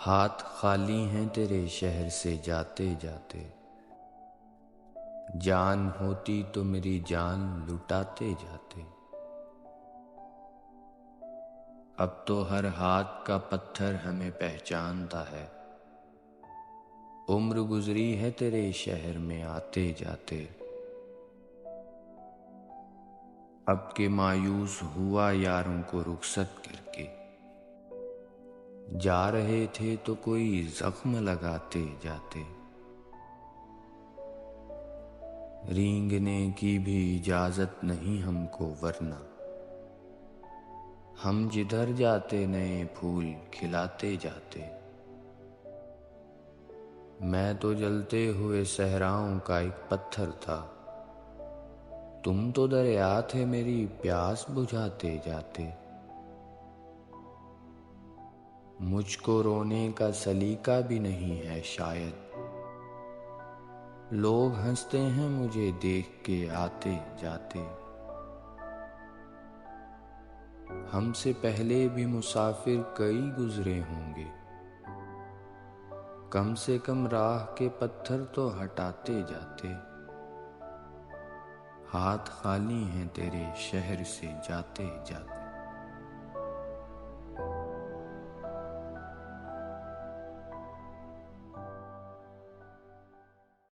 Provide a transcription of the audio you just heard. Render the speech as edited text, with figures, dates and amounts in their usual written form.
हाथ खाली हैं तेरे शहर से जाते जाते। जान होती तो मेरी जान लुटाते जाते। अब तो हर हाथ का पत्थर हमें पहचानता है। उम्र गुजरी है तेरे शहर में आते जाते। अब के मायूस हुआ यारों को रुखसत करके। जा रहे थे तो कोई जख्म लगाते जाते। रेंगने की भी इजाजत नहीं हमको वरना हम जिधर जाते नए फूल खिलाते जाते। मैं तो जलते हुए सहराओं का एक पत्थर था। तुम तो दरिया थे मेरी प्यास बुझाते जाते। मुझको रोने का सलीका भी नहीं है शायद। लोग हंसते हैं मुझे देख के आते जाते। हमसे पहले भी मुसाफिर कई गुजरे होंगे। कम से कम राह के पत्थर तो हटाते जाते। हाथ खाली हैं तेरे शहर से जाते जाते।